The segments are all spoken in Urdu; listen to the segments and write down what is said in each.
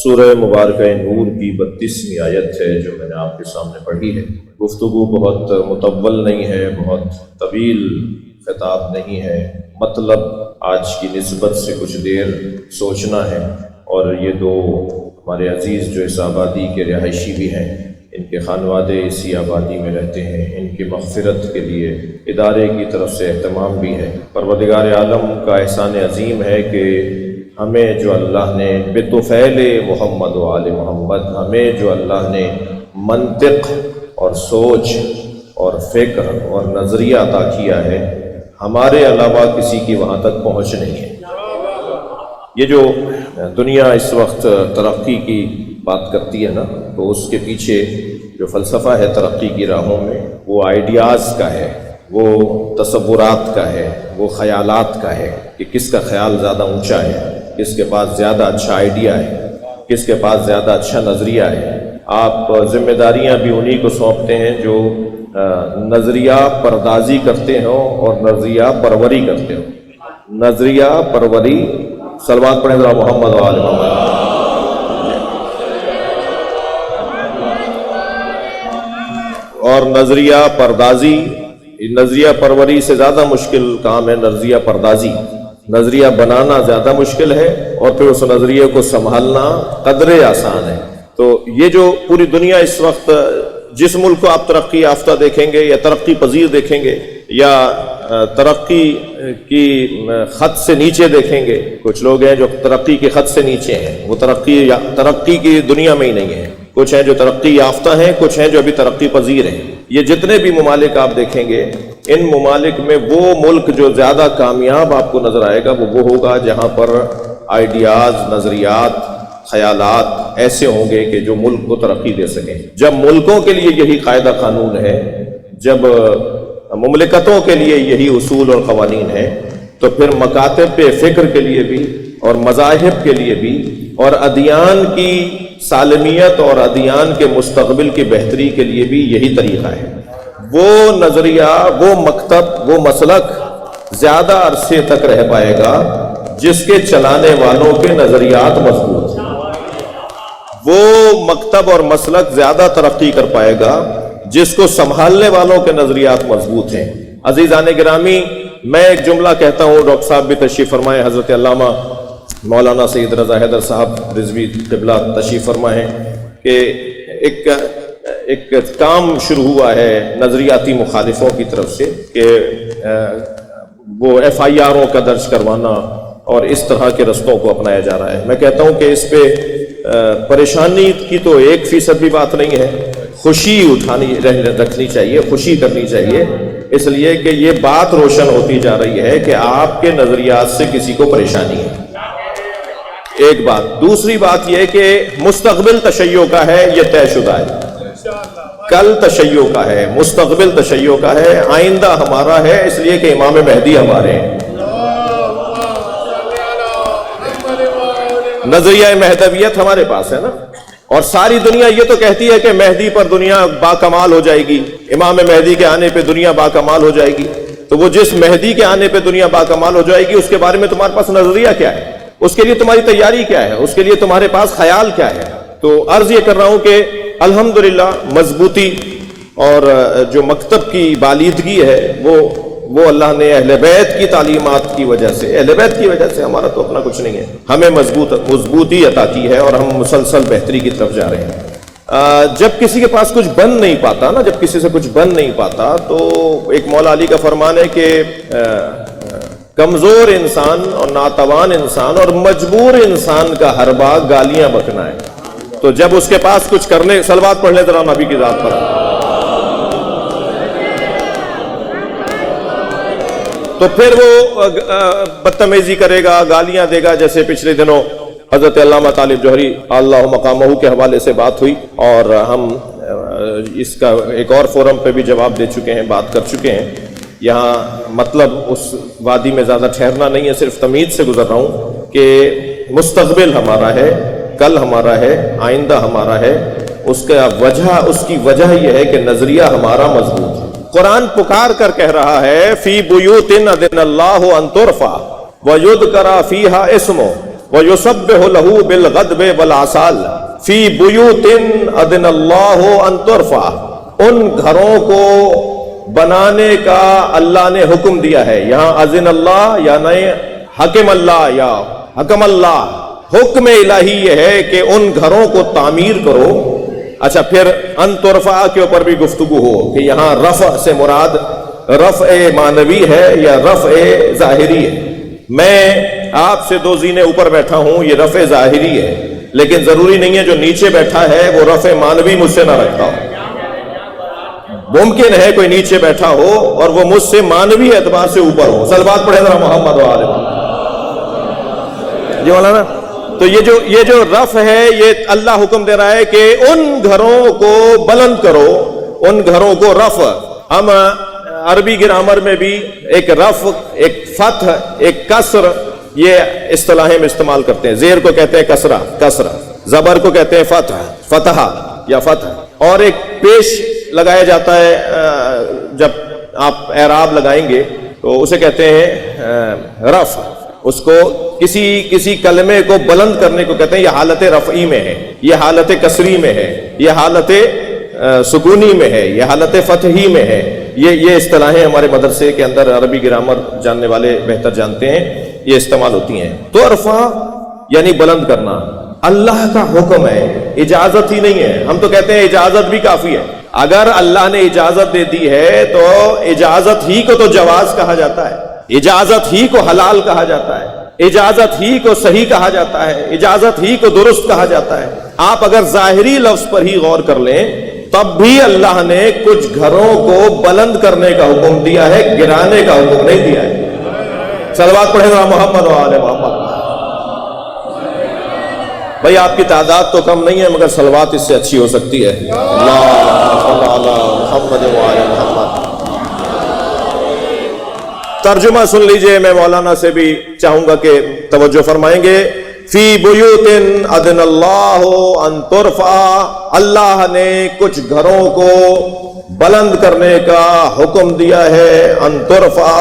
سورہ مبارکہ نور کی 32ویں آیت ہے جو میں نے آپ کے سامنے پڑھی ہے۔ گفتگو بہت مطول نہیں ہے، بہت طویل خطاب نہیں ہے، مطلب آج کی نسبت سے کچھ دیر سوچنا ہے۔ اور یہ دو ہمارے عزیز جو اس آبادی کے رہائشی بھی ہیں، ان کے خانوادے اسی آبادی میں رہتے ہیں، ان کی مغفرت کے لیے ادارے کی طرف سے اہتمام بھی ہے۔ پروردگار عالم کا احسان عظیم ہے کہ ہمیں جو اللہ نے بطفیل محمد و آل محمد، ہمیں جو اللہ نے منطق اور سوچ اور فکر اور نظریہ عطا کیا ہے، ہمارے علاوہ کسی کی وہاں تک پہنچ نہیں ہے۔ یہ جو دنیا اس وقت ترقی کی بات کرتی ہے نا، تو اس کے پیچھے جو فلسفہ ہے ترقی کی راہوں میں، وہ آئیڈیاز کا ہے، وہ تصورات کا ہے، وہ خیالات کا ہے کہ کس کا خیال زیادہ اونچا ہے، کس کے پاس زیادہ اچھا آئیڈیا ہے، کس کے پاس زیادہ اچھا نظریہ ہے۔ آپ ذمہ داریاں بھی انہی کو سونپتے ہیں جو نظریہ پردازی کرتے ہوں اور نظریہ پروری کرتے ہوں۔ نظریہ پروری، صلوات پڑھیں ذرا محمد و آل محمد۔ اور نظریہ پردازی، نظریہ پروری سے زیادہ مشکل کام ہے نظریہ پردازی۔ نظریہ بنانا زیادہ مشکل ہے اور پھر اس نظریے کو سنبھالنا قدرے آسان ہے۔ تو یہ جو پوری دنیا اس وقت، جس ملک کو آپ ترقی یافتہ دیکھیں گے یا ترقی پذیر دیکھیں گے یا ترقی کی خط سے نیچے دیکھیں گے، کچھ لوگ ہیں جو ترقی کے خط سے نیچے ہیں، وہ ترقی کی دنیا میں ہی نہیں ہیں، کچھ ہیں جو ترقی یافتہ ہیں، کچھ ہیں جو ابھی ترقی پذیر ہیں۔ یہ جتنے بھی ممالک آپ دیکھیں گے، ان ممالک میں وہ ملک جو زیادہ کامیاب آپ کو نظر آئے گا وہ ہوگا جہاں پر آئیڈیاز، نظریات، خیالات ایسے ہوں گے کہ جو ملک کو ترقی دے سکیں۔ جب ملکوں کے لیے یہی قاعدہ قانون ہے، جب مملکتوں کے لیے یہی اصول اور قوانین ہیں، تو پھر مکاتب فکر کے لیے بھی اور مذاہب کے لیے بھی اور ادیان کی سالمیت اور ادیان کے مستقبل کی بہتری کے لیے بھی یہی طریقہ ہے۔ وہ نظریہ، وہ مکتب، وہ مسلک زیادہ عرصے تک رہ پائے گا جس کے چلانے والوں کے نظریات مضبوط ہیں۔ وہ مکتب اور مسلک زیادہ ترقی کر پائے گا جس کو سنبھالنے والوں کے نظریات مضبوط ہیں۔ عزیزان گرامی، میں ایک جملہ کہتا ہوں، ڈاکٹر صاحب بھی تشریف فرمائے، حضرت علامہ مولانا سید رضا حیدر صاحب رضوی قبلہ تشریف فرمائے کہ ایک کام شروع ہوا ہے نظریاتی مخالفوں کی طرف سے کہ وہ FIRوں کا درج کروانا اور اس طرح کے رستوں کو اپنایا جا رہا ہے۔ میں کہتا ہوں کہ اس پہ پریشانی کی تو 1% بھی بات نہیں ہے، خوشی رکھنی چاہیے، خوشی کرنی چاہیے، اس لیے کہ یہ بات روشن ہوتی جا رہی ہے کہ آپ کے نظریات سے کسی کو پریشانی ہے۔ ایک بات، دوسری بات یہ کہ مستقبل تشیع کا ہے، یہ طے شدہ ہے، کل تشیع کا ہے، مستقبل تشیع کا ہے، آئندہ ہمارا ہے، اس لیے کہ امام مہدی ہمارے ہیں۔ نظریہ مہدویت ہمارے پاس ہے نا، اور ساری دنیا یہ تو کہتی ہے کہ مہدی پر دنیا باکمال ہو جائے گی، امام مہدی کے آنے پہ دنیا باکمال ہو جائے گی۔ تو وہ جس مہدی کے آنے پہ دنیا باکمال ہو جائے گی، اس کے بارے میں تمہارے پاس نظریہ کیا ہے؟ اس کے لیے تمہاری تیاری کیا ہے؟ اس کے لیے تمہارے پاس خیال کیا ہے؟ تو عرض یہ کر رہا ہوں کہ الحمدللہ مضبوطی اور جو مکتب کی بالیدگی ہے وہ اللہ نے اہل بیت کی تعلیمات کی وجہ سے، اہل بیت کی وجہ سے، ہمارا تو اپنا کچھ نہیں ہے، ہمیں مضبوطی عطا کی ہے اور ہم مسلسل بہتری کی طرف جا رہے ہیں۔ جب کسی کے پاس کچھ بن نہیں پاتا نا، جب کسی سے کچھ بن نہیں پاتا، تو ایک مولا علی کا فرمان ہے کہ کمزور انسان اور ناتوان انسان اور مجبور انسان کا ہر باغ گالیاں بکنا ہے۔ تو جب اس کے پاس کچھ کرنے، صلوات پڑھ لیں ذرا نبی کی ذات پر، تو پھر وہ بدتمیزی کرے گا، گالیاں دے گا۔ جیسے پچھلے دنوں حضرت علامہ طالب جوہری اللہ مقامہ کے حوالے سے بات ہوئی، اور ہم اس کا ایک اور فورم پہ بھی جواب دے چکے ہیں، بات کر چکے ہیں۔ یہاں مطلب اس وادی میں زیادہ ٹھہرنا نہیں ہے، صرف تمہید سے گزر رہا ہوں کہ مستقبل ہمارا ہے، کل ہمارا ہے، آئندہ ہمارا ہے۔ اس کی وجہ یہ ہے کہ نظریہ ہمارا مضبوط ہے۔ قرآن پکار کر کہہ رہا ہے فی بیوت اذن اللہ ان ترفع ویذکر فیہا اسمہ وَيُسَبِّحُ لَهُ بِالْغَدْوِ وَالْعَصَالِ فِي بُيُوتٍ أَذِنَ اللَّهُ أَن تُرْفَعَ، ان گھروں کو بنانے کا اللہ نے حکم دیا ہے. یہاں اذن اللہ یا نہیں حکم اللہ یا حکم اللہ، حکم الہی یہ ہے کہ ان گھروں کو تعمیر کرو. اچھا، پھر ان ترفع کے اوپر بھی گفتگو ہو کہ یہاں رفع سے مراد رفع معنوی ہے یا رفع ظاہری ہے. میں آپ سے دو زینے اوپر بیٹھا ہوں، یہ رفع ظاہری ہے، لیکن ضروری نہیں ہے جو نیچے بیٹھا ہے وہ رفع معنوی مجھ سے نہ رکھتا ہو. ممکن ہے کوئی نیچے بیٹھا ہو اور وہ مجھ سے معنوی اعتبار سے اوپر ہو. صلوات پڑھے ذرا محمد و آل محمد. جی مولانا، تو یہ جو رفع ہے یہ اللہ حکم دے رہا ہے کہ ان گھروں کو بلند کرو، ان گھروں کو رفع. ہم عربی گرامر میں بھی ایک رفع، ایک فتح، ایک کسر، یہ اصطلاحیں ہم استعمال کرتے ہیں. زیر کو کہتے ہیں کسرہ، کسرہ. زبر کو کہتے ہیں فتح، فتحہ یا فتح. اور ایک پیش لگایا جاتا ہے، جب آپ اعراب لگائیں گے تو اسے کہتے ہیں رفع. اس کو کسی کلمے کو بلند کرنے کو کہتے ہیں. یہ حالت رفعی میں ہے، یہ حالت کسری میں ہے، یہ حالت سکونی میں ہے، یہ حالت فتحی میں ہے. یہ اصطلاحیں ہمارے مدرسے کے اندر عربی گرامر جاننے والے بہتر جانتے ہیں، یہ استعمال ہوتی ہیں. تو ارفع یعنی بلند کرنا اللہ کا حکم ہے، اجازت ہی نہیں ہے. ہم تو کہتے ہیں اجازت بھی کافی ہے. اگر اللہ نے اجازت دے دی ہے تو اجازت ہی کو تو جواز کہا جاتا ہے، اجازت ہی کو حلال کہا جاتا ہے، اجازت ہی کو صحیح کہا جاتا ہے، اجازت ہی کو درست کہا جاتا ہے. آپ اگر ظاہری لفظ پر ہی غور کر لیں تب بھی اللہ نے کچھ گھروں کو بلند کرنے کا حکم دیا ہے، گرانے کا حکم نہیں دیا ہے. صلوات پڑھے گا محمد و آل محمد. بھائی آپ کی تعداد تو کم نہیں ہے مگر صلوات اس سے اچھی ہو سکتی ہے. اللہم صل علی محمد و آل محمد. ترجمہ سن لیجئے. میں مولانا سے بھی چاہوں گا کہ توجہ فرمائیں گے. فی بیوت اذن اللہ ان ترفع، اللہ نے کچھ گھروں کو بلند کرنے کا حکم دیا ہے. ان ترفع،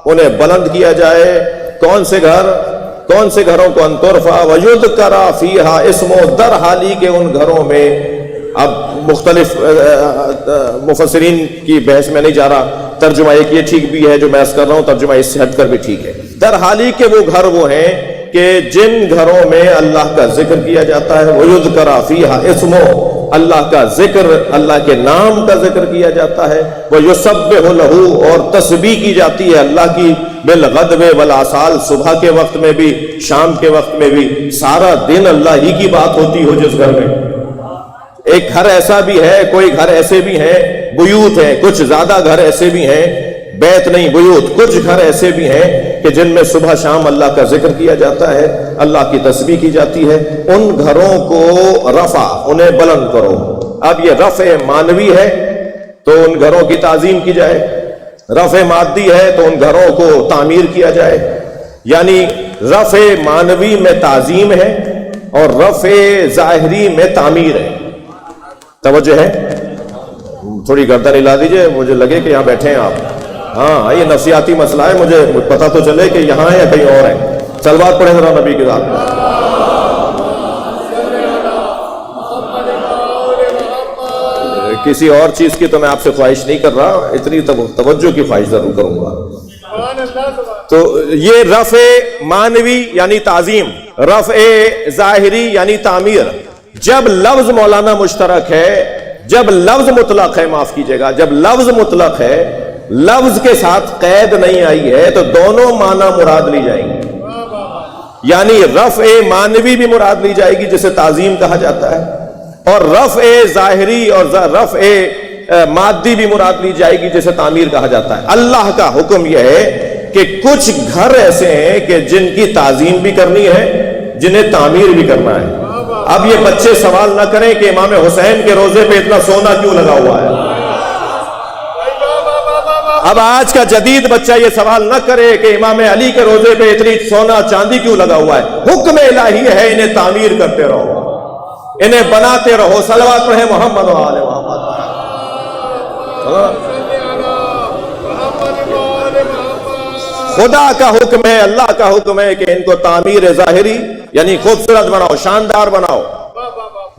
انہیں بلند کیا جائے. کون سے گھر؟ کون سے گھروں کو؟ ان ترفع ویذکر فیہا اسمہ، در حالی کے ان گھروں میں. اب مختلف مفسرین کی بحث میں نہیں جا رہا، ترجمہ ایک یہ ٹھیک بھی ہے جو میں عرض کر رہا ہوں، ترجمہ اس سے ہٹ کر بھی ٹھیک ہے. در حالی کے وہ گھر وہ ہیں کہ جن گھروں میں اللہ کا ذکر کیا جاتا ہے. وَيُذْكَرَ فِيهَا اسْمُهُ، اللہ کا ذکر، اللہ کے نام کا ذکر کیا جاتا ہے. وَيُسَبِّحُ لَهُ، اور تسبیح کی جاتی ہے اللہ کی. بِالْغَدْوِ وَالْعَصَالِ، صبح کے وقت میں بھی شام کے وقت میں بھی. سارا دن اللہ ہی کی بات ہوتی ہو جس گھر میں. ایک گھر ایسا بھی ہے، کوئی گھر ایسے بھی ہیں بیوت ہیں، کچھ زیادہ گھر ایسے بھی ہیں، بیت نہیں بیوت، کچھ گھر ایسے بھی ہیں کہ جن میں صبح شام اللہ کا ذکر کیا جاتا ہے، اللہ کی تسبیح کی جاتی ہے. ان گھروں کو رفع، انہیں بلند کرو. اب یہ رفع معنوی ہے تو ان گھروں کی تعظیم کی جائے، رفع مادی ہے تو ان گھروں کو تعمیر کیا جائے. یعنی رفع معنوی میں تعظیم ہے اور رفع ظاہری میں تعمیر ہے. توجہ ہے؟ تھوڑی گردن ہلا دیجئے، مجھے لگے کہ یہاں بیٹھے ہیں آپ. ہاں، یہ نفسیاتی مسئلہ ہے، مجھے پتا تو چلے کہ یہاں ہے یا کہیں اور ہے. صلوات پڑھیں ذرا نبی کے ذات میں. کسی اور چیز کی تو میں آپ سے خواہش نہیں کر رہا، اتنی توجہ کی خواہش ضرور کروں گا. تو یہ رفع معنوی یعنی تعظیم، رفع ظاہری یعنی تعمیر. جب لفظ مولانا مشترک ہے، جب لفظ مطلق ہے، معاف کیجئے گا، جب لفظ مطلق ہے، لفظ کے ساتھ قید نہیں آئی ہے تو دونوں معنی مراد لی جائیں گی. یعنی رفع معنوی بھی مراد لی جائے گی جسے تعظیم کہا جاتا ہے، اور رفع ظاہری اور رفع مادی بھی مراد لی جائے گی جسے تعمیر کہا جاتا ہے. اللہ کا حکم یہ ہے کہ کچھ گھر ایسے ہیں کہ جن کی تعظیم بھی کرنی ہے، جنہیں تعمیر بھی کرنا ہے. اب یہ بچے سوال نہ کریں کہ امام حسین کے روزے پہ اتنا سونا کیوں لگا ہوا ہے. اب آج کا جدید بچہ یہ سوال نہ کرے کہ امام علی کے روزے پہ اتنی سونا چاندی کیوں لگا ہوا ہے. حکم الہی ہے، انہیں تعمیر کرتے رہو، انہیں بناتے رہو. صلوات پڑھیں محمد و آل محمد. خدا کا حکم ہے، اللہ کا حکم ہے کہ ان کو تعمیر ظاہری یعنی خوبصورت بناؤ، شاندار بناؤ.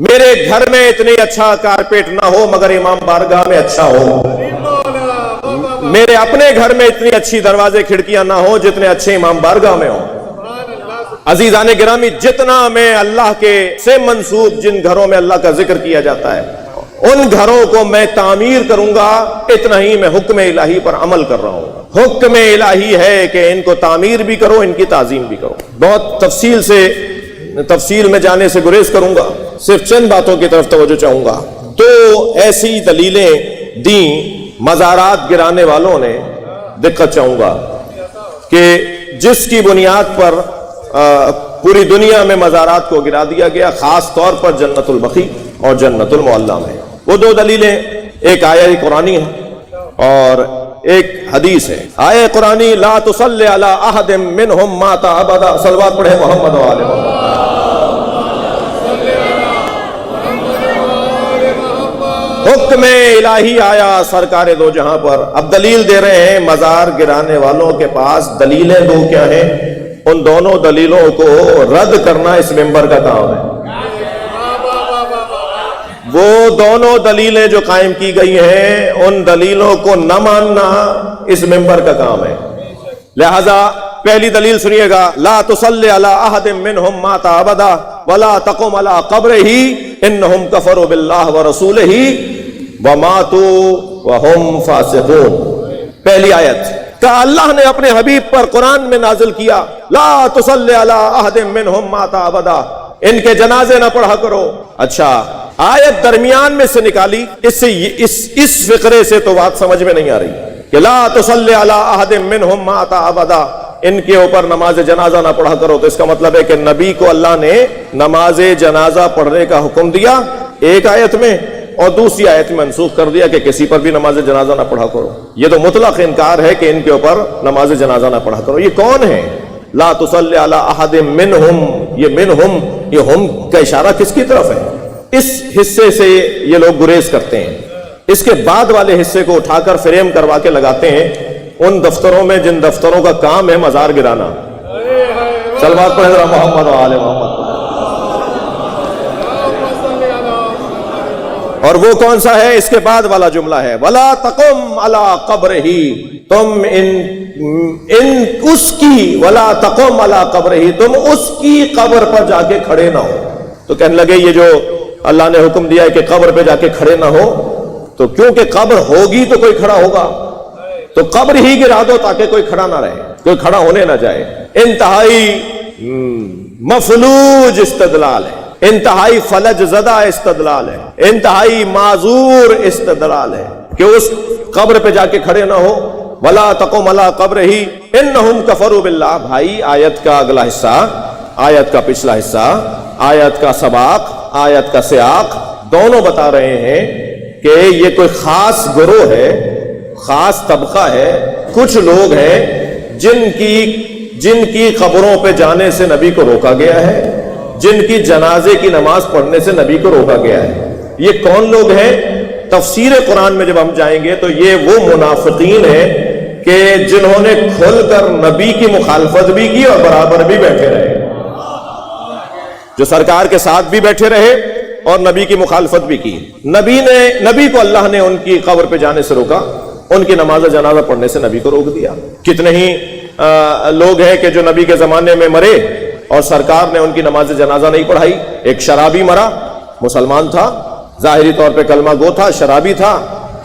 میرے گھر میں اتنی اچھا کارپیٹ نہ ہو مگر امام بارگاہ میں اچھا ہو. میرے اپنے گھر میں اتنی اچھی دروازے کھڑکیاں نہ ہو جتنے اچھے امام بارگاہ میں ہوں. عزیزان گرامی، جتنا میں اللہ کے سے منسوب جن گھروں میں اللہ کا ذکر کیا جاتا ہے ان گھروں کو میں تعمیر کروں گا، اتنا ہی میں حکم الہی پر عمل کر رہا ہوں. حکم الہی ہے کہ ان کو تعمیر بھی کرو، ان کی تعظیم بھی کرو. بہت تفصیل میں جانے سے گریز کروں گا، صرف چند باتوں کی طرف توجہ چاہوں گا. تو ایسی دلیلیں دیں مزارات گرانے والوں نے. دقت چاہوں گا کہ جس کی بنیاد پر پوری دنیا میں مزارات کو گرا دیا گیا، خاص طور پر جنت البقیع اور جنت المعلی میں. وہ دو دلیلیں، ایک آیہ قرآنی ہے اور ایک حدیث ہے. آیہ قرآنی لا تصلی علی احد منہم مات ابدا. صلوات پڑھے محمد و آل محمد. حکم الہی آیا سرکار دو جہاں پر. اب دلیل دے رہے ہیں مزار گرانے والوں کے پاس دلیلیں دو کیا ہیں، ان دونوں دلیلوں کو رد کرنا اس ممبر کا کام ہے. وہ دونوں دلیلیں جو قائم کی گئی ہیں ان دلیلوں کو نہ ماننا اس ممبر کا کام ہے. لہذا پہلی دلیل سنیے گا، لا تصلی علی احد منہم مات ابدا ولا تقم علی قبرہ انہم کفروا باللہ ورسولہ وماتوا وہم فاسقون. پہلی آیت کہ اللہ نے اپنے حبیب پر قرآن میں نازل کیا لا تصلی علی احد منہم مات ابدا، ان کے جنازے نہ پڑھا کرو. اچھا، آیت درمیان میں سے نکالی، اس فقرے سے تو بات سمجھ میں نہیں آ رہی کہ لا تصلی علی احد منہم مات ابدا، ان کے اوپر نماز جنازہ نہ پڑھا کرو. تو اس کا مطلب ہے کہ نبی کو اللہ نے نماز جنازہ پڑھنے کا حکم دیا ایک آیت میں، اور دوسری آیت میں منسوخ کر دیا کہ کسی پر بھی نماز جنازہ نہ پڑھا کرو. یہ تو مطلق انکار ہے کہ ان کے اوپر نماز جنازہ نہ پڑھا کرو. یہ کون ہے لا تصلی علی احد منہم؟ یہ منہم، یہ ہم کا اشارہ کس کی طرف ہے؟ اس حصے سے یہ لوگ گریز کرتے ہیں. اس کے بعد والے حصے کو اٹھا کر فریم کروا کے لگاتے ہیں ان دفتروں میں جن دفتروں کا کام ہے مزار گرانا. صلوات پڑھیں ذرا محمد و آل محمد. اور وہ کون سا ہے؟ اس کے بعد والا جملہ ہے ولا تقم علی قبرہ، تم اس کی ولا تقم علی قبرہ، تم اس کی قبر پر جا کے کھڑے نہ ہو. تو کہنے لگے یہ جو اللہ نے حکم دیا ہے کہ قبر پہ جا کے کھڑے نہ ہو، تو کیونکہ قبر ہوگی تو کوئی کھڑا ہوگا، تو قبر ہی گرا دو تاکہ کوئی کھڑا نہ رہے، کوئی کھڑا ہونے نہ جائے. انتہائی مفلوج استدلال ہے، انتہائی فلج زدہ استدلال ہے، انتہائی معذور استدلال ہے کہ اس قبر پہ جا کے کھڑے نہ ہو. ولا تقم علی قبرہ انہم کفروا باللہ. بھائی آیت کا اگلا حصہ، آیت کا پچھلا حصہ، آیت کا سباق، آیت کا سیاق دونوں بتا رہے ہیں کہ یہ کوئی خاص گروہ ہے، خاص طبقہ ہے، کچھ لوگ ہیں جن کی قبروں پہ جانے سے نبی کو روکا گیا ہے، جن کی جنازے کی نماز پڑھنے سے نبی کو روکا گیا ہے. یہ کون لوگ ہیں؟ تفسیر قرآن میں جب ہم جائیں گے تو یہ وہ منافقین ہیں کہ جنہوں نے کھل کر نبی کی مخالفت بھی کی اور برابر بھی بیٹھے رہے، جو سرکار کے ساتھ بھی بیٹھے رہے اور نبی کی مخالفت بھی کی. نبی کو اللہ نے ان کی قبر پہ جانے سے روکا، ان کی نماز جنازہ پڑھنے سے نبی کو روک دیا. کتنے ہی لوگ ہیں کہ جو نبی کے زمانے میں مرے اور سرکار نے ان کی نماز جنازہ نہیں پڑھائی. ایک شرابی مرا، مسلمان تھا، ظاہری طور پہ کلمہ گو تھا، شرابی تھا.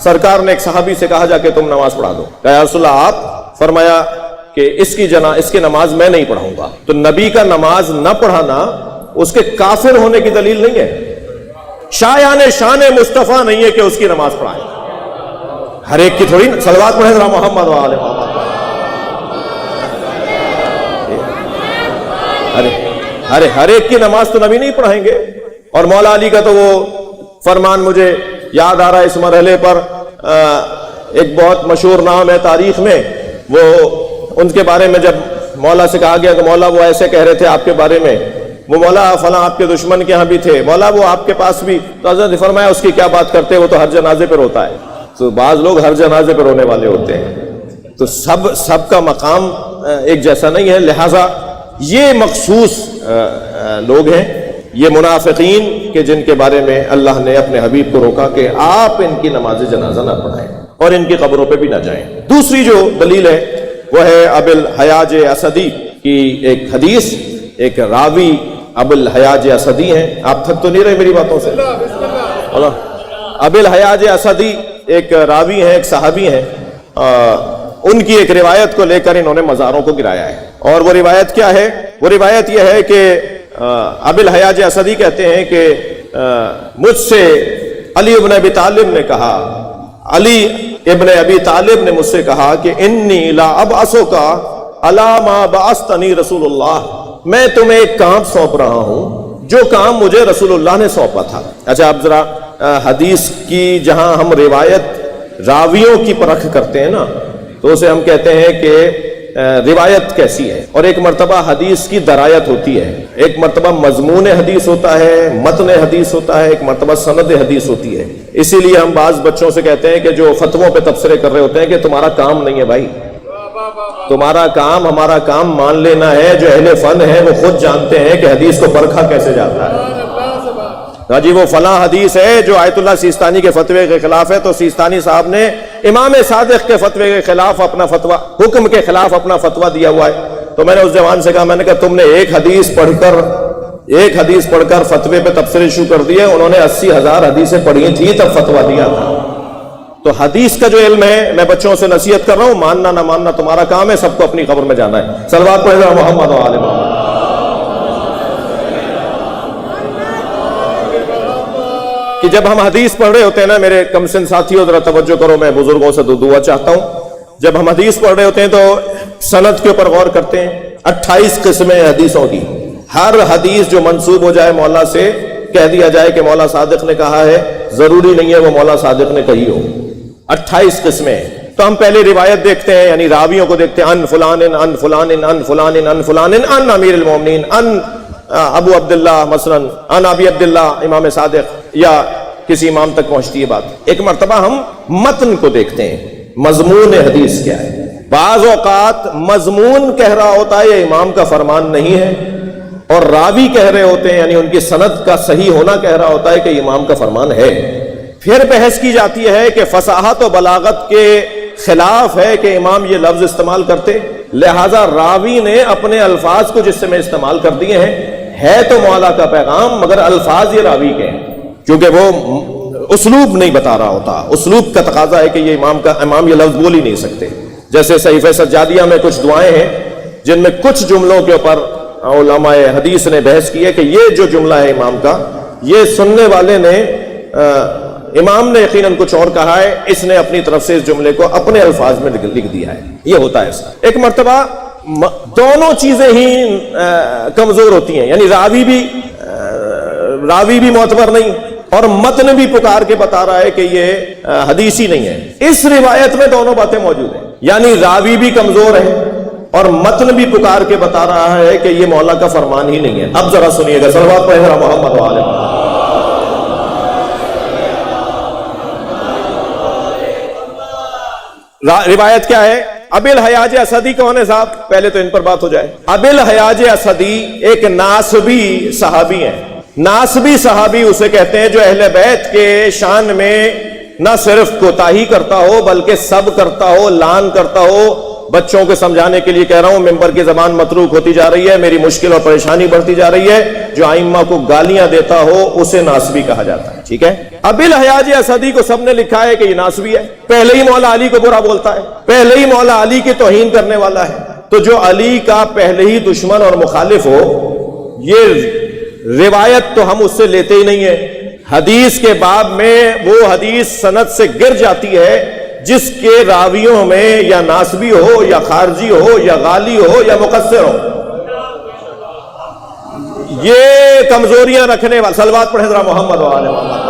سرکار نے ایک صحابی سے کہا جا کے تم نماز پڑھا دو. کہا یا رسول اللہ آپ؟ فرمایا کہ اس کی نماز میں نہیں پڑھاؤں گا. تو نبی کا نماز نہ پڑھانا اس کے کافر ہونے کی دلیل نہیں ہے، شایان شان مصطفیٰ نہیں ہے کہ اس کی نماز پڑھائیں. ہر ایک کی تھوڑی صلوات پڑھیں ذرا محمد و آل محمد. ہر ایک کی نماز تو نبی نہیں پڑھائیں گے. اور مولا علی کا تو وہ فرمان مجھے یاد آ رہا ہے اس مرحلے پر، ایک بہت مشہور نام ہے تاریخ میں. وہ ان کے بارے میں جب مولا سے کہا گیا کہ مولا وہ ایسے کہہ رہے تھے آپ کے بارے میں، وہ مولا فلاں آپ کے دشمن کے ہاں بھی تھے، مولا وہ آپ کے پاس بھی. تو حضرت نے فرمایا اس کی کیا بات کرتے، وہ تو ہر جنازے پر ہوتا ہے. تو بعض لوگ ہر جنازے پر رونے والے ہوتے ہیں. تو سب کا مقام ایک جیسا نہیں ہے، لہذا یہ مخصوص لوگ ہیں، یہ منافقین کہ جن کے بارے میں اللہ نے اپنے حبیب کو روکا کہ آپ ان کی نماز جنازہ نہ پڑھائیں اور ان کی قبروں پہ بھی نہ جائیں۔ دوسری جو دلیل ہے وہ ہے ابو الحیاج اسدی کی ایک حدیث، ایک راوی ابو الحیاج اسدی ہیں، آپ تھک تو نہیں رہے میری باتوں سے؟ ابو الحیاج اسدی ایک راوی ہیں، ایک صحابی ہیں، ان کی ایک روایت کو لے کر انہوں نے مزاروں کو گرایا ہے، اور وہ روایت کیا ہے؟ وہ روایت یہ ہے کہ ابو الحیاج اسدی کہتے ہیں کہ مجھ سے علی ابن ابی طالب نے کہا، علی ابن ابی طالب نے مجھ سے کہا کہ انی لا ابعثک علی ما بعثنی رسول اللہ، میں تمہیں ایک کام سونپ رہا ہوں جو کام مجھے رسول اللہ نے سونپا تھا۔ اچھا اب ذرا حدیث کی جہاں ہم روایت راویوں کی پرکھ کرتے ہیں نا، تو اسے ہم کہتے ہیں کہ روایت کیسی ہے، اور ایک مرتبہ حدیث کی درایت ہوتی ہے، ایک مرتبہ مضمون حدیث ہوتا ہے، متن حدیث ہوتا ہے، ایک مرتبہ سند حدیث ہوتی ہے۔ اسی لیے ہم بعض بچوں سے کہتے ہیں کہ جو فتووں پہ تبصرے کر رہے ہوتے ہیں کہ تمہارا کام نہیں ہے بھائی، تمہارا کام ہمارا کام مان لینا ہے، جو اہل فن ہے وہ خود جانتے ہیں کہ حدیث کو پرکھا کیسے جاتا ہے۔ ہاں جی وہ فلاں حدیث ہے جو آیت اللہ سیستانی کے فتوے کے خلاف ہے، تو سیستانی صاحب نے امام صادق کے فتوے کے خلاف اپنا فتویٰ، حکم کے خلاف اپنا فتویٰ دیا ہوا ہے۔ تو میں نے اس جوان سے کہا، میں نے کہا تم نے ایک حدیث پڑھ کر فتوے پہ تبصرے شروع کر دیے، انہوں نے 80,000 حدیثیں پڑھی تھی تب فتویٰ دیا تھا۔ تو حدیث کا جو علم ہے، میں بچوں سے نصیحت کر رہا ہوں، ماننا نہ ماننا تمہارا کام ہے، سب کو اپنی قبر میں جانا ہے۔ صلوات پڑھیں محمد و آل محمد۔ کہ جب ہم حدیث پڑھ رہے ہوتے ہیں نا، میرے کم سن ساتھیوں ذرا توجہ کرو، میں بزرگوں سے دعا چاہتا ہوں، جب ہم حدیث پڑھ رہے ہوتے ہیں تو سند کے اوپر غور کرتے ہیں۔ 28 قسمیں حدیثوں کی، ہر حدیث جو منسوب ہو جائے مولا سے، کہہ دیا جائے کہ مولا صادق نے کہا ہے، ضروری نہیں ہے وہ مولا صادق نے کہی ہو۔ 28 قسمیں۔ تو ہم پہلے روایت دیکھتے ہیں، یعنی راویوں کو دیکھتے ہیں، ان فلان ان فلان ان فلان ان فلان ان امیر المومنین ان ابو عبداللہ مثلا ان ابی عبداللہ امام صادق، یا کسی امام تک پہنچتی ہے بات۔ ایک مرتبہ ہم متن کو دیکھتے ہیں، مضمون حدیث کیا ہے۔ بعض اوقات مضمون کہہ رہا ہوتا ہے یہ امام کا فرمان نہیں ہے، اور راوی کہہ رہے ہوتے ہیں، یعنی ان کی سند کا صحیح ہونا کہہ رہا ہوتا ہے کہ امام کا فرمان ہے۔ پھر بحث کی جاتی ہے کہ فصاحت و بلاغت کے خلاف ہے کہ امام یہ لفظ استعمال کرتے، لہٰذا راوی نے اپنے الفاظ کو جس سے میں استعمال کر دیے ہیں، ہے تو مولا کا پیغام مگر الفاظ یہ راوی کے ہیں، کیونکہ وہ اسلوب نہیں بتا رہا ہوتا، اسلوب کا تقاضا ہے کہ یہ امام یہ لفظ بول ہی نہیں سکتے۔ جیسے صحیفہ سجادیہ میں کچھ دعائیں ہیں جن میں کچھ جملوں کے اوپر علماء حدیث نے بحث کی ہے کہ یہ جو جملہ ہے امام کا، یہ سننے والے نے، امام نے یقیناً کچھ اور کہا ہے، اس نے اپنی طرف سے اس جملے کو اپنے الفاظ میں لکھ دیا ہے۔ یہ ہوتا ہے ایسا۔ ایک مرتبہ دونوں چیزیں ہی کمزور ہوتی ہیں، یعنی راوی بھی معتبر نہیں اور متن بھی پکار کے بتا رہا ہے کہ یہ حدیث ہی نہیں ہے۔ اس روایت میں دونوں باتیں موجود ہیں، یعنی راوی بھی کمزور ہے اور متن بھی پکار کے بتا رہا ہے کہ یہ مولا کا فرمان ہی نہیں ہے۔ اب ذرا سنیے گا، صلوات پڑھیں ذرا محمد و آل محمد۔ روایت کیا ہے؟ ابو الحیاج اسدی کون ہے صاحب؟ پہلے تو ان پر بات ہو جائے۔ ابو الحیاج اسدی ایک ناسبی صحابی ہیں۔ ناسبی صحابی اسے کہتے ہیں جو اہل بیت کے شان میں نہ صرف کوتاہی کرتا ہو بلکہ سب کرتا ہو، لان کرتا ہو۔ بچوں کو سمجھانے کے لیے کہہ رہا ہوں، ممبر کی زبان متروک ہوتی جا رہی ہے، میری مشکل اور پریشانی بڑھتی جا رہی ہے۔ جو ائمہ کو گالیاں دیتا ہو اسے ناسبی کہا جاتا ہے، ٹھیک ہے؟ ابو الحیاج اسدی کو سب نے لکھا ہے کہ یہ ناسبی ہے، پہلے ہی مولا علی کو برا بولتا ہے، پہلے ہی مولا علی کی توہین کرنے والا ہے۔ تو جو علی کا پہلے ہی دشمن اور مخالف ہو، یہ روایت تو ہم اس سے لیتے ہی نہیں ہیں۔ حدیث کے باب میں وہ حدیث سند سے گر جاتی ہے جس کے راویوں میں یا ناسبی ہو یا خارجی ہو یا غالی ہو یا مقصر ہو۔ یہ کمزوریاں رکھنے والا، صلوات پڑھیں ذرا محمد و آل محمد۔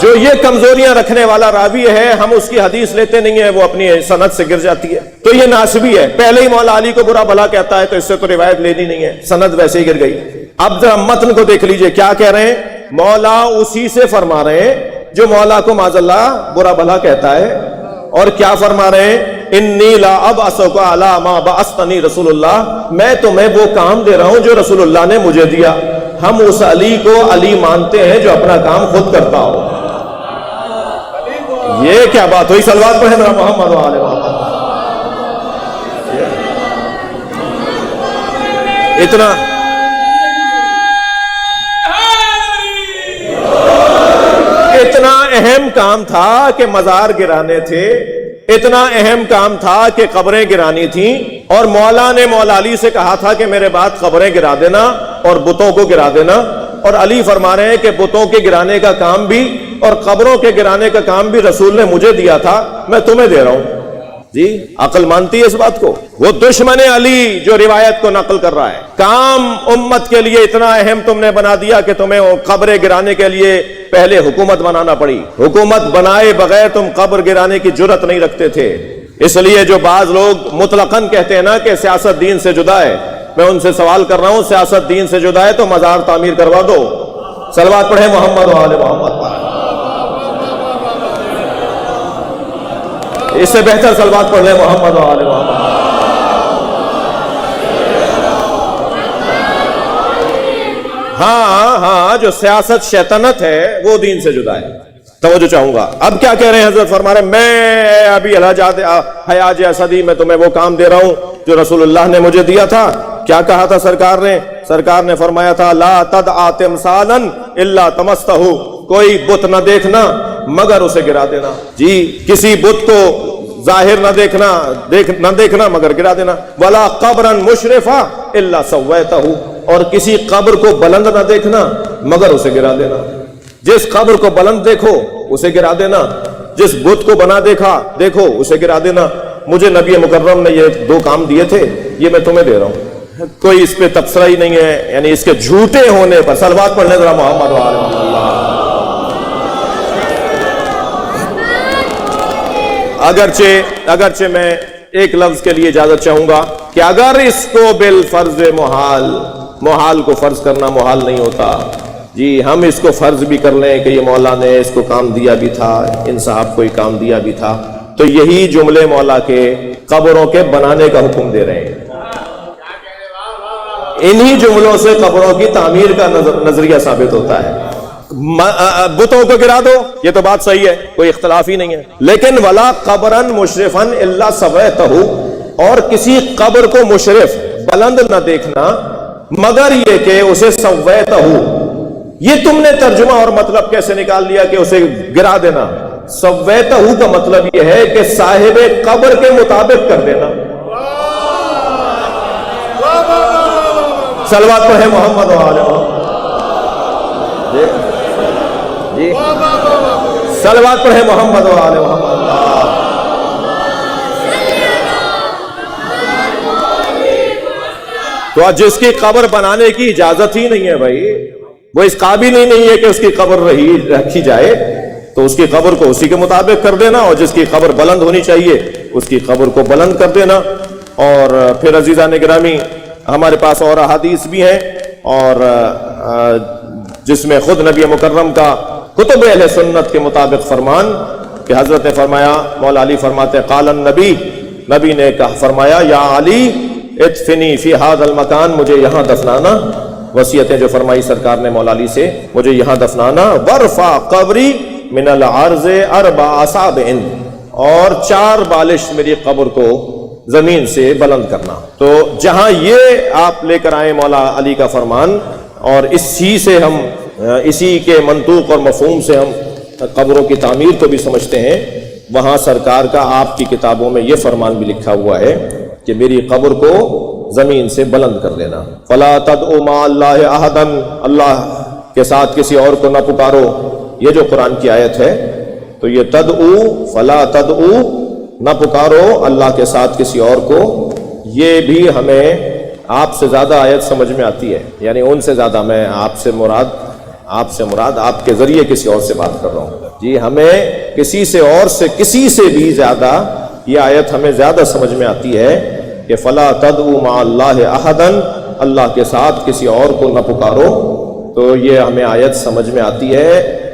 جو یہ کمزوریاں رکھنے والا راوی ہے، ہم اس کی حدیث لیتے نہیں ہیں، وہ اپنی سند سے گر جاتی ہے، تو یہ ناسبی ہے۔ پہلے ہی مولا علی کو برا بھلا کہتا ہے تو اس سے تو روایت لینی نہیں ہے، سند ویسے ہی گر گئی۔ اب ذرا متن کو دیکھ لیجئے، کیا کہہ رہے ہیں؟ مولا اسی سے فرما رہے ہیں جو مولا کو معاذ اللہ برا بھلا کہتا ہے، اور کیا فرما رہے ہیں؟ انی لا ابعثک علی ما بعثنی رسول اللہ، میں تمہیں وہ کام دے رہا ہوں جو رسول اللہ نے مجھے دیا۔ ہم اس علی کو علی مانتے ہیں جو اپنا کام خود کرتا ہو۔ یہ کیا بات ہوئی؟ صلوات پڑھیں میرا محمد و آل محمد۔ اتنا اہم کام تھا کہ مزار گرانے تھے، اتنا اہم کام تھا کہ قبریں گرانی تھیں، اور مولا نے مولا علی سے کہا تھا کہ میرے بعد قبریں گرا دینا اور بتوں کو گرا دینا، اور علی فرما رہے ہیں کہ بتوں کے گرانے کا کام بھی اور قبروں کے گرانے کا کام بھی رسول نے مجھے دیا تھا، میں تمہیں دے رہا ہوں۔ جی عقل مانتی ہے اس بات کو؟ وہ دشمن علی جو روایت کو نقل کر رہا ہے، کام امت کے لیے اتنا اہم تم نے بنا دیا کہ تمہیں قبریں گرانے کے لیے پہلے حکومت بنانا پڑی۔ حکومت بنائے بغیر تم قبر گرانے کی جرت نہیں رکھتے تھے۔ اس لیے جو بعض لوگ مطلقاً کہتے ہیں نا کہ سیاست دین سے جدا ہے، میں ان سے سوال کر رہا ہوں، سیاست دین سے جدا ہے تو مزار تعمیر کروا دو۔ صلوات پڑھیں محمد و آل محمد۔ اس سے بہتر صلوات پڑھ لیں محمد و آل محمد۔ ہاں جو سیاست شیطنت ہے وہ دین سے جدا ہے۔ توجہ چاہوں گا، اب کیا کہہ رہے ہیں حضرت؟ فرما رہے ہیں میں ابھی حیاج اسدی میں تمہیں وہ کام دے رہا ہوں جو رسول اللہ نے مجھے دیا تھا۔ کیا کہا تھا سرکار نے؟ سرکار نے فرمایا تھا لا تدع تمثالا الا طمستہ، کوئی بت نہ دیکھنا مگر اسے گرا دینا۔ جی کسی بت کو ظاہر نہ دیکھنا مگر گرا دینا۔ ولا قبرا مشرفا الا سویتہ، اور کسی قبر کو بلند نہ دیکھنا مگر اسے گرا دینا۔ جس قبر کو بلند دیکھو اسے گرا دینا، جس بت کو بنا دیکھو اسے گرا دینا۔ مجھے نبی مکرم نے یہ دو کام دیے تھے، یہ میں تمہیں دے رہا ہوں۔ کوئی اس پہ تبصرہ ہی نہیں ہے، یعنی اس کے جھوٹے ہونے پر۔ صلوات پڑھنے ذرا محمد و آل محمد۔ اگرچہ میں ایک لفظ کے لیے اجازت چاہوں گا کہ اگر اس کو بالفرض محال کو فرض کرنا محال نہیں ہوتا، جی ہم اس کو فرض بھی کر لیں کہ یہ مولا نے اس کو کام دیا بھی تھا، ان صاحب کو کام دیا بھی تھا، تو یہی جملے مولا کے قبروں کے بنانے کا حکم دے رہے ہیں۔ انہی جملوں سے قبروں کی تعمیر کا نظریہ ثابت ہوتا ہے۔ بتوں کو گرا دو، یہ تو بات صحیح ہے، کوئی اختلاف ہی نہیں ہے، لیکن ولا قبرا مشرفا الا سویتہ، اور کسی قبر کو مشرف بلند نہ دیکھنا مگر یہ کہ اسے سویتہ، یہ تم نے ترجمہ اور مطلب کیسے نکال لیا کہ اسے گرا دینا؟ سویتہ کا مطلب یہ ہے کہ صاحب قبر کے مطابق کر دینا۔ صلوات پڑھیں محمد و آل محمد۔ جی صلوات پڑھیں محمد و آل محمد۔ تو جس کی قبر بنانے کی اجازت ہی نہیں ہے بھائی، وہ اس قابل ہی نہیں ہے کہ اس کی قبر رکھی جائے، تو اس کی قبر کو اسی کے مطابق کر دینا، اور جس کی قبر بلند ہونی چاہیے اس کی قبر کو بلند کر دینا۔ اور پھر عزیزان گرامی، ہمارے پاس اور احادیث بھی ہیں، اور جس میں خود نبی مکرم کا کتب اہل سنت کے مطابق فرمان کہ حضرت نے فرمایا، مولا علی فرماتے قال النبی، نبی نے فرمایا یا علی ادفنی فی ھذا المکان، مجھے یہاں دفنانا۔ وصیتیں جو فرمائی سرکار نے مولا علی سے، مجھے یہاں دفنانا۔ ورفع قبری من العرض 4 اصابع، اور 4 بالش میری قبر کو زمین سے بلند کرنا۔ تو جہاں یہ آپ لے کر آئے مولا علی کا فرمان، اور اسی کے منطوق اور مفہوم سے ہم قبروں کی تعمیر کو بھی سمجھتے ہیں، وہاں سرکار کا آپ کی کتابوں میں یہ فرمان بھی لکھا ہوا ہے کہ میری قبر کو زمین سے بلند کر دینا۔ فلا تدعوا مع اللہ احدا، اللہ کے ساتھ کسی اور کو نہ پکارو۔ یہ جو قرآن کی آیت ہے، تو یہ تدعو، فلا تدعو، نہ پکارو اللہ کے ساتھ کسی اور کو، یہ بھی ہمیں آپ سے زیادہ آیت سمجھ میں آتی ہے، یعنی ان سے زیادہ، میں آپ سے مراد آپ کے ذریعے کسی اور سے بات کر رہا ہوں۔ جی ہمیں کسی سے بھی زیادہ یہ آیت ہمیں زیادہ سمجھ میں آتی ہے کہ فلا تدعوا مع اللہ احدا، اللہ کے ساتھ کسی اور کو نہ پکارو۔ تو یہ ہمیں آیت سمجھ میں آتی ہے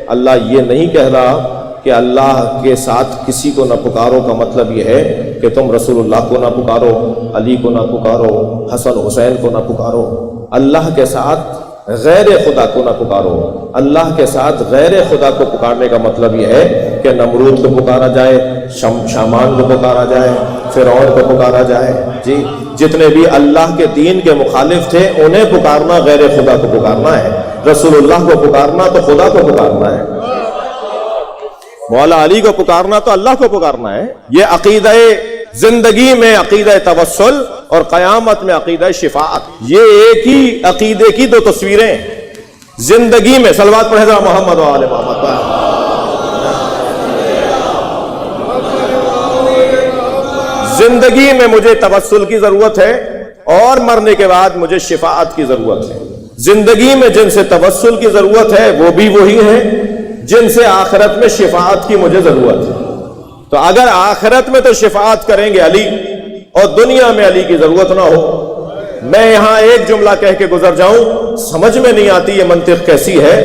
اللہ یہ نہیں کہہ رہا کہ اللہ کے ساتھ کسی کو نہ پکارو کا مطلب یہ ہے کہ تم رسول اللہ کو نہ پکارو، علی کو نہ پکارو، حسن حسین کو نہ پکارو۔ اللہ کے ساتھ غیر خدا کو نہ پکارو۔ اللہ کے ساتھ غیر خدا کو پکارنے کا مطلب یہ ہے کہ نمرود کو پکارا جائے، شامان کو پکارا جائے، فرعون کو پکارا جائے، جی جتنے بھی اللہ کے دین کے مخالف تھے انہیں پکارنا غیر خدا کو پکارنا ہے۔ رسول اللہ کو پکارنا تو خدا کو پکارنا ہے، مولا علی کو پکارنا تو اللہ کو پکارنا ہے۔ یہ عقیدہ زندگی میں عقیدہ توسل اور قیامت میں عقیدہ شفاعت، یہ ایک ہی عقیدے کی دو تصویریں۔ زندگی میں صلوات پڑھیں ذرا محمد و آل محمد پر۔ زندگی میں مجھے توسل کی ضرورت ہے اور مرنے کے بعد مجھے شفاعت کی ضرورت ہے۔ زندگی میں جن سے توسل کی ضرورت ہے وہ بھی وہی ہیں جن سے آخرت میں شفاعت کی مجھے ضرورت ہے۔ تو اگر آخرت میں تو شفاعت کریں گے علی اور دنیا میں علی کی ضرورت نہ ہو، میں یہاں ایک جملہ کہہ کے گزر جاؤں، سمجھ میں نہیں آتی یہ منطق کیسی ہے۔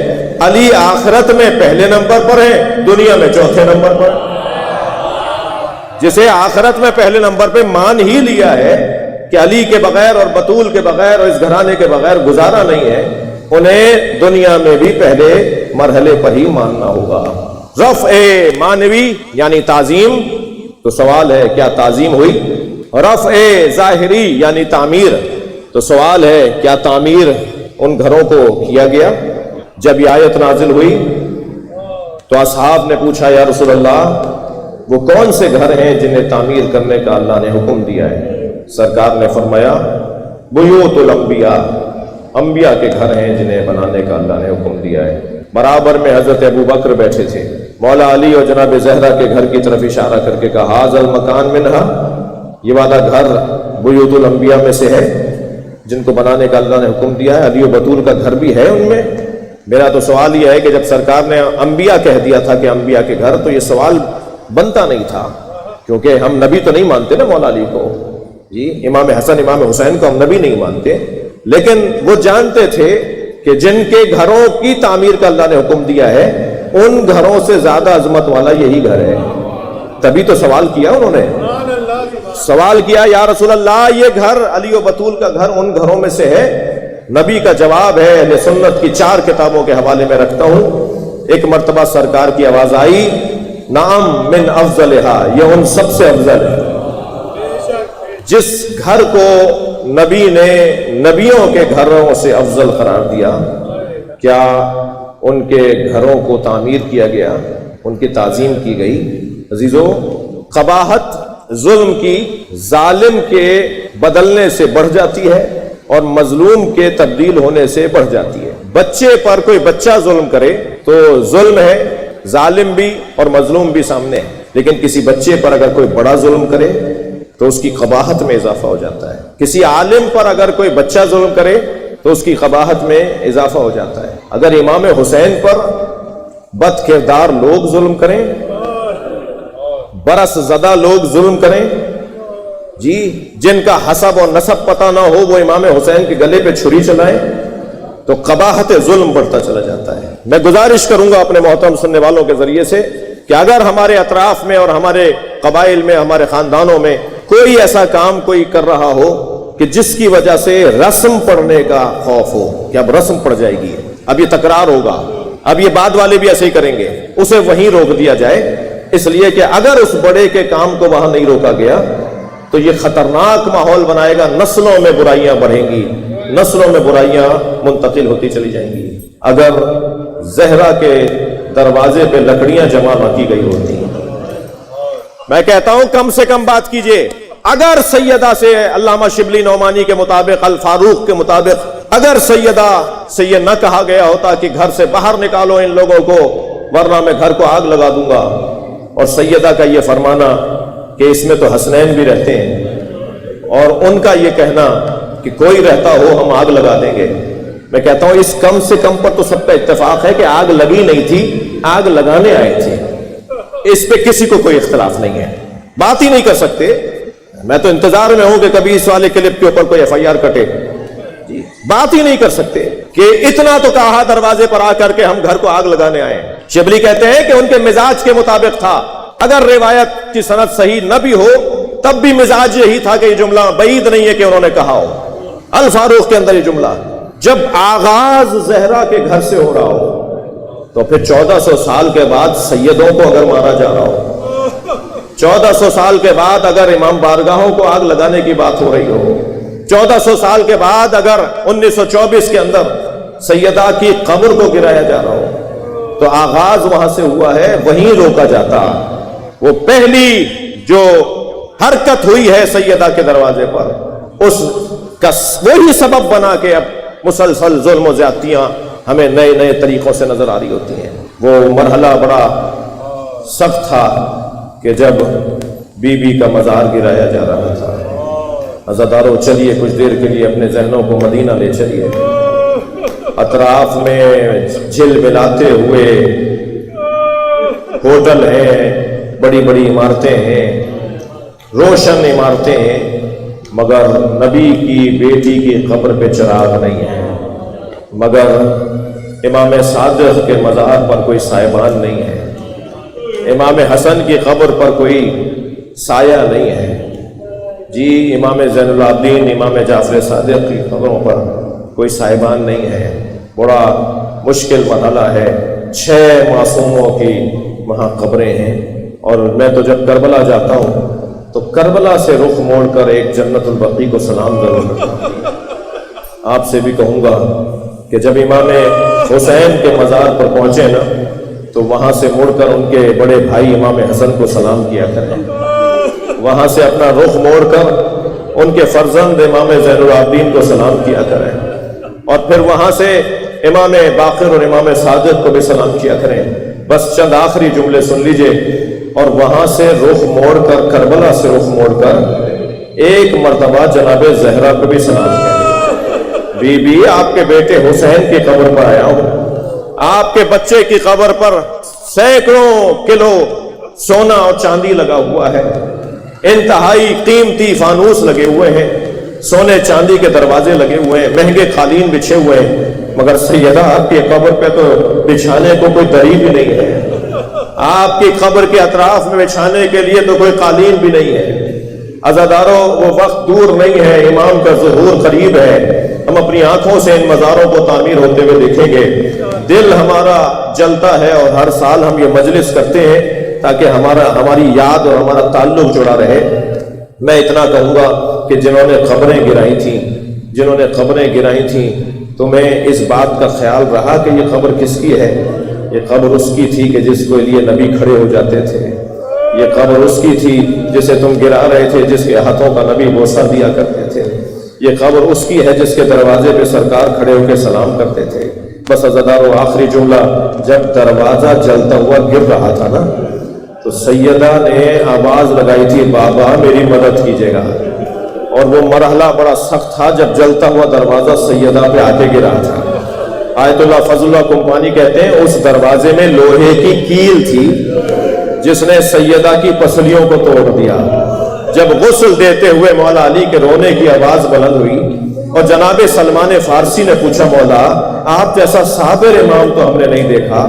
علی آخرت میں پہلے نمبر پر ہے، دنیا میں چوتھے نمبر پر۔ جسے آخرت میں پہلے نمبر پہ مان ہی لیا ہے کہ علی کے بغیر اور بطول کے بغیر اور اس گھرانے کے بغیر گزارا نہیں ہے، انہیں دنیا میں بھی پہلے مرحلے پر ہی ماننا ہوگا۔ رفع معنوی یعنی تعظیم، تو سوال ہے کیا تعظیم ہوئی؟ رفع ظاہری یعنی تعمیر، تو سوال ہے کیا تعمیر ان گھروں کو کیا گیا؟ جب یہ آیت نازل ہوئی تو اصحاب نے پوچھا یا رسول اللہ وہ کون سے گھر ہیں جنہیں تعمیر کرنے کا اللہ نے حکم دیا ہے؟ سرکار نے فرمایا بیوت الانبیاء، انبیاء کے گھر ہیں جنہیں بنانے کا اللہ نے حکم دیا ہے۔ برابر میں حضرت ابو بکر بیٹھے تھے، مولا علی اور جناب زہرا کے گھر کی طرف اشارہ کر کے کہا ھذا المکان منہا، یہ والا گھر بیوت الانبیاء میں سے ہے جن کو بنانے کا اللہ نے حکم دیا ہے۔ علی و بطول کا گھر بھی ہے ان میں۔ میرا تو سوال یہ ہے کہ جب سرکار نے انبیاء کہہ دیا تھا کہ انبیاء کے گھر، تو یہ سوال بنتا نہیں تھا، کیونکہ ہم نبی تو نہیں مانتے نا مولا علی کو، جی امام حسن امام حسین کو ہم نبی نہیں مانتے، لیکن وہ جانتے تھے کہ جن کے گھروں کی تعمیر کا اللہ نے حکم دیا ہے ان گھروں سے زیادہ عظمت والا یہی گھر ہے۔ تبھی تو سوال کیا انہوں نے، سوال کیا یا رسول اللہ یہ گھر علی و بطول کا گھر ان گھروں میں سے ہے؟ نبی کا جواب ہے اہل سنت کی 4 کتابوں کے حوالے میں رکھتا ہوں۔ ایک مرتبہ سرکار کی آواز آئی نعم من افضلہا، یہ ان سب سے افضل ہے۔ جس گھر کو نبی نے نبیوں کے گھروں سے افضل قرار دیا، کیا ان کے گھروں کو تعمیر کیا گیا، ان کی تعظیم کی گئی؟ عزیزو، قباحت ظلم کی ظالم کے بدلنے سے بڑھ جاتی ہے اور مظلوم کے تبدیل ہونے سے بڑھ جاتی ہے۔ بچے پر کوئی بچہ ظلم کرے تو ظلم ہے، ظالم بھی اور مظلوم بھی سامنے ہے، لیکن کسی بچے پر اگر کوئی بڑا ظلم کرے تو اس کی قباحت میں اضافہ ہو جاتا ہے۔ کسی عالم پر اگر کوئی بچہ ظلم کرے تو اس کی قباحت میں اضافہ ہو جاتا ہے۔ اگر امام حسین پر بد کردار لوگ ظلم کریں، برس زدہ لوگ ظلم کریں، جی جن کا حسب اور نسب پتہ نہ ہو وہ امام حسین کے گلے پہ چھری چلائیں، تو قباحت ظلم بڑھتا چلا جاتا ہے۔ میں گزارش کروں گا اپنے محترم سننے والوں کے ذریعے سے کہ اگر ہمارے اطراف میں اور ہمارے قبائل میں، ہمارے خاندانوں میں کوئی ایسا کام کوئی کر رہا ہو کہ جس کی وجہ سے رسم پڑنے کا خوف ہو کہ اب رسم پڑ جائے گی، اب یہ تکرار ہوگا، اب یہ بعد والے بھی ایسے ہی کریں گے، اسے وہیں روک دیا جائے، اس لیے کہ اگر اس بڑے کے کام کو وہاں نہیں روکا گیا تو یہ خطرناک ماحول بنائے گا، نسلوں میں برائیاں بڑھیں گی، نسلوں میں برائیاں منتقل ہوتی چلی جائیں گی۔ اگر زہرا کے دروازے پہ لکڑیاں جمع نہ کی گئی ہوتی، میں کہتا ہوں کم سے کم بات کیجئے۔ اگر سیدہ سے علامہ شبلی نعمانی کے مطابق، الفاروق کے مطابق، اگر سیدہ سے یہ نہ کہا گیا ہوتا کہ گھر سے باہر نکالو ان لوگوں کو ورنہ میں گھر کو آگ لگا دوں گا، اور سیدہ کا یہ فرمانا کہ اس میں تو حسنین بھی رہتے ہیں، اور ان کا یہ کہنا کہ کوئی رہتا ہو ہم آگ لگا دیں گے، میں کہتا ہوں اس کم سے کم پر تو سب کا اتفاق ہے کہ آگ لگی نہیں تھی، آگ لگانے آئے تھے، اس پہ کسی کو کوئی اختلاف نہیں ہے، بات ہی نہیں کر سکتے۔ میں تو انتظار میں ہوں کہ کبھی اس والے کلپ کے اوپر کوئی FIR کٹے، بات ہی نہیں کر سکتے۔ کہ اتنا تو کہا دروازے پر آ کر کے ہم گھر کو آگ لگانے آئے. شبلی کہتے ہیں کہ ان کے مزاج کے مطابق تھا. اگر روایت کی سند صحیح نہ بھی ہو تب بھی مزاج یہی تھا کہ یہ جملہ بعید نہیں ہے کہ انہوں نے کہا ہو. الفاروق کے اندر یہ جملہ جب آغاز زہرا کے گھر سے ہو رہا ہو تو پھر 1400 سال کے بعد سیدوں کو اگر مارا جا رہا ہو, 1400 سال کے بعد اگر امام بارگاہوں کو آگ لگانے کی بات ہو رہی ہو, 1400 سال کے بعد اگر 1924 کے اندر سیدہ کی قبر کو گرایا جا رہا ہو تو آغاز وہاں سے ہوا ہے, وہیں روکا جاتا. وہ پہلی جو حرکت ہوئی ہے سیدہ کے دروازے پر, اس کا وہی سبب بنا کہ اب مسلسل ظلم و زیادتیاں ہمیں نئے نئے طریقوں سے نظر آ رہی ہوتی ہیں. وہ مرحلہ بڑا سخت تھا کہ جب بی بی کا مزار گرایا جا رہا تھا. عزادارو چلیے کچھ دیر کے لیے اپنے ذہنوں کو مدینہ لے چلیے. اطراف میں جھل ملاتے ہوئے ہوٹل ہیں, بڑی بڑی عمارتیں ہیں, روشن عمارتیں ہیں, مگر نبی کی بیٹی کی قبر پہ چراغ نہیں ہے, مگر امام صادق کے مزار پر کوئی سائبان نہیں ہے, امام حسن کی قبر پر کوئی سایہ نہیں ہے. جی امام زین العابدین, امام جعفر صادق کی قبروں پر کوئی سائبان نہیں ہے. بڑا مشکل مرحلہ ہے. 6 معصوموں کی وہاں قبریں ہیں. اور میں تو جب کربلا جاتا ہوں تو کربلا سے رخ موڑ کر ایک جنت البقیع کو سلام ضرور کرتا ہوں. آپ سے بھی کہوں گا کہ جب امام حسین کے مزار پر پہنچے نا تو وہاں سے مڑ کر ان کے بڑے بھائی امام حسن کو سلام کیا کریں. وہاں سے اپنا رخ موڑ کر ان کے فرزند امام زین العابدین کو سلام کیا کریں, اور پھر وہاں سے امام باقر اور امام صادق کو بھی سلام کیا کریں. بس چند آخری جملے سن لیجئے, اور وہاں سے رخ موڑ کر, کربلا سے رخ موڑ کر ایک مرتبہ جناب زہرا کو بھی سلام کریں. بی بی آپ کے بیٹے حسین کی قبر پر آیا ہوں, آپ کے بچے کی قبر پر سینکڑوں کلو سونا اور چاندی لگا ہوا ہے, انتہائی قیمتی فانوس لگے ہوئے ہیں, سونے چاندی کے دروازے لگے ہوئے ہیں, مہنگے قالین بچھے ہوئے ہیں, مگر سیدہ آپ کی قبر پہ تو بچھانے کو کوئی دری بھی نہیں ہے. آپ کی قبر کے اطراف میں بچھانے کے لیے تو کوئی قالین بھی نہیں ہے. عزادارو وہ وقت دور نہیں ہے, امام کا ظہور قریب ہے. ہم اپنی آنکھوں سے ان مزاروں کو تعمیر ہوتے ہوئے دیکھیں گے. دل ہمارا جلتا ہے, اور ہر سال ہم یہ مجلس کرتے ہیں تاکہ ہماری یاد اور ہمارا تعلق جڑا رہے. میں اتنا کہوں گا کہ جنہوں نے قبریں گرائی تھیں تو میں اس بات کا خیال رہا کہ یہ قبر کس کی ہے. یہ قبر اس کی تھی کہ جس کے لیے نبی کھڑے ہو جاتے تھے. یہ قبر اس کی تھی جسے تم گرا رہے تھے, جس کے ہاتھوں کا نبی بوسہ دیا کرتے تھے. یہ قبر اس کی ہے جس کے دروازے پہ سرکار کھڑے ہو کے سلام کرتے تھے. بس عزادارو آخری جملہ, جب دروازہ جلتا ہوا گر رہا تھا نا تو سیدہ نے آواز لگائی تھی, بابا میری مدد کیجیے گا. اور وہ مرحلہ بڑا سخت تھا جب جلتا ہوا دروازہ سیدہ پہ آ کے گرا تھا. آیت اللہ فضل اللہ کمپانی کہتے ہیں اس دروازے میں لوہے کی کیل تھی جس نے سیدہ کی پسلیوں کو توڑ دیا. جب غسل دیتے ہوئے مولا علی کے رونے کی آواز بلند ہوئی اور جناب سلمان فارسی نے پوچھا, مولا آپ جیسا صابر امام تو ہم نے نہیں دیکھا,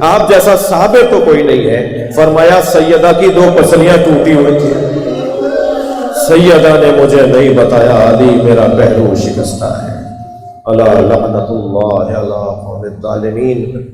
آپ جیسا صابر تو کوئی نہیں ہے. فرمایا سیدہ کی 2 پسلیاں ٹوٹی ہوئی تھی. سیدہ نے مجھے نہیں بتایا علی میرا پہلو شکستہ ہے. الا لعنت اللہ علی الظالمین.